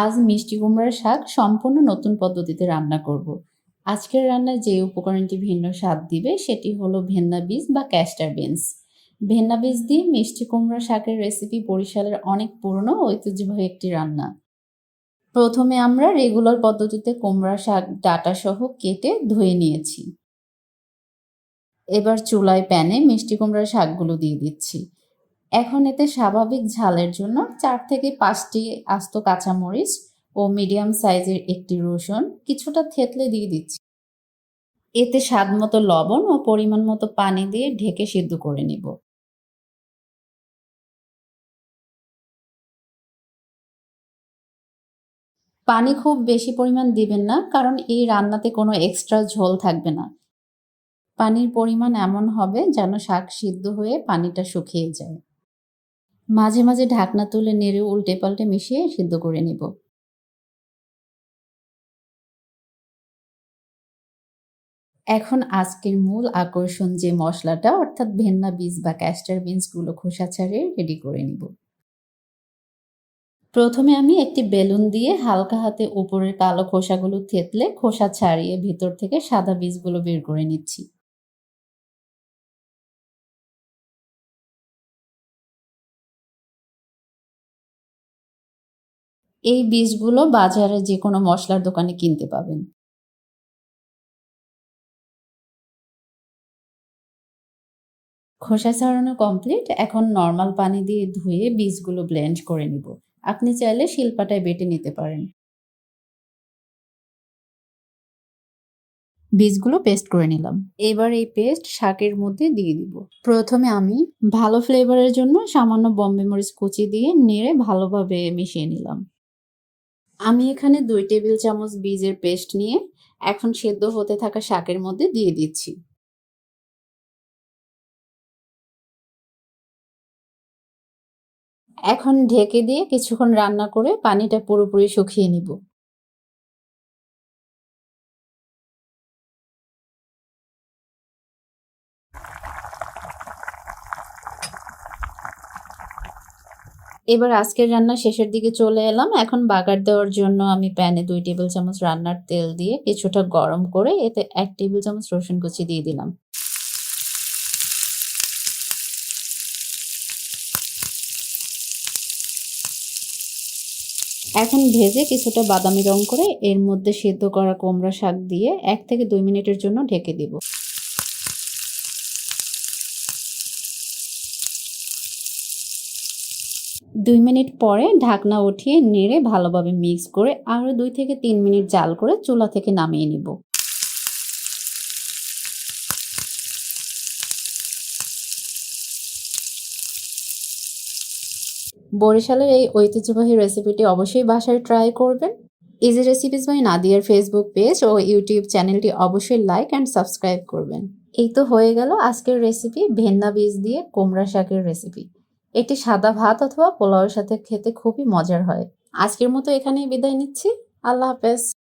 আজ মিষ্টি কুমড়ার শাক সম্পূর্ণ নতুন পদ্ধতিতে রান্না করব। আজকের রান্নায় যে উপকরণটি ভিন্ন স্বাদ দিবে সেটি হলো ভেন্না বীজ বা ক্যাস্টার বিনস। ভেন্না বীজ দিয়ে মিষ্টি কুমড়া শাকের রেসিপি বরিশালের অনেক পুরনো ও ঐতিহ্যবাহী একটি রান্না। প্রথমে আমরা রেগুলার পদ্ধতিতে কুমড়া শাক ডাটা সহ কেটে ধুয়ে নিয়েছি। এবার চুলায় প্যানে মিষ্টি কুমড়ার শাকগুলো দিয়ে দিচ্ছি। এখন এতে স্বাভাবিক ঝালের জন্য ৪ থেকে ৫টি আস্ত কাঁচামরিচ ও মিডিয়াম সাইজের একটি রসুন কিছুটা থেতলে দিয়ে দিচ্ছি। এতে স্বাদমতো লবণ ও পরিমাণ মতো পানি দিয়ে ঢেকে সিদ্ধ করে নিব। পানি খুব বেশি পরিমাণ দিবেন না, কারণ এই রান্নাতে কোনো এক্সট্রা ঝোল থাকবে না। পানির পরিমাণ এমন হবে যেন শাক সিদ্ধ হয়ে পানিটা শুকিয়ে যায়। মাঝে মাঝে ঢাকনা তুলে নেড়ে উল্টে পাল্টে মিশিয়ে সিদ্ধ করে নিব। এখন আজকের মূল আকর্ষণ যে মসলাটা, অর্থাৎ ভেন্না বীজ বা ক্যাস্টার বিনস গুলো খোসা ছাড়িয়ে রেডি করে নিব। প্রথমে আমি একটি বেলুন দিয়ে হালকা হাতে উপরের কালো খোসাগুলো থেতলে খোসা ছাড়িয়ে ভিতর থেকে সাদা বীজগুলো বের করে নিচ্ছি। এই বীজগুলো বাজারে যে কোনো মশলার দোকানে কিনতে পাবেন। খোসা ছাড়ানো কমপ্লিট। এখন নর্মাল পানি দিয়ে ধুয়ে বীজগুলো ব্লেন্ড করে নিব। আপনি চাইলে শিলপাটায় বেটে নিতে পারেন। বীজগুলো পেস্ট করে নিলাম। এবার এই পেস্ট শাকের মধ্যে দিয়ে দিব। প্রথমে আমি ভালো ফ্লেভারের জন্য সামান্য বোম্বে মরিচ কুচি দিয়ে নেড়ে ভালোভাবে মিশিয়ে নিলাম। আমি এখানে ২ টেবিল চামচ বীজের পেস্ট নিয়ে এখন সেদ্ধ হতে থাকা শাকের মধ্যে দিয়ে দিচ্ছি। এখন ঢেকে দিয়ে কিছুক্ষণ রান্না করে পানিটা পুরোপুরি শুকিয়ে নিব। এবার আজকের রান্না শেষের দিকে চলে এলাম। এখন বাগার দেওয়ার জন্য আমি প্যানে ২ টেবিল চামচ রান্নার তেল দিয়ে কিছুটা গরম করে এতে ১ টেবিল চামচ রসুন কুচি দিয়ে দিলাম। এখন ভেজে কিছুটা বাদামি রং করে এর মধ্যে সেদ্ধ করা কুমড়া শাক দিয়ে ১ থেকে ২ মিনিটের জন্য ঢেকে দিব। ২ মিনিট পরে ঢাকনা উঠিয়ে নেড়ে ভালোভাবে মিক্স করে আরও ২ থেকে ৩ মিনিট জাল করে চুলা থেকে নামিয়ে নিব। বরিশালের এই ঐতিহ্যবাহী রেসিপিটি অবশ্যই বাসায় ট্রাই করবেন। ইজি রেসিপিস বাই নাদিয়ার ফেসবুক পেজ ও ইউটিউব চ্যানেলটি অবশ্যই লাইক অ্যান্ড সাবস্ক্রাইব করবেন। এই তো হয়ে গেল আজকের রেসিপি, ভেন্না বীজ দিয়ে কুমড়া শাকের রেসিপি। এটি সাদা ভাত অথবা পোলাওয়ের সাথে খেতে খুবই মজার হয়। আজকের মতো এখানেই বিদায় নিচ্ছি। আল্লাহ হাফেজ।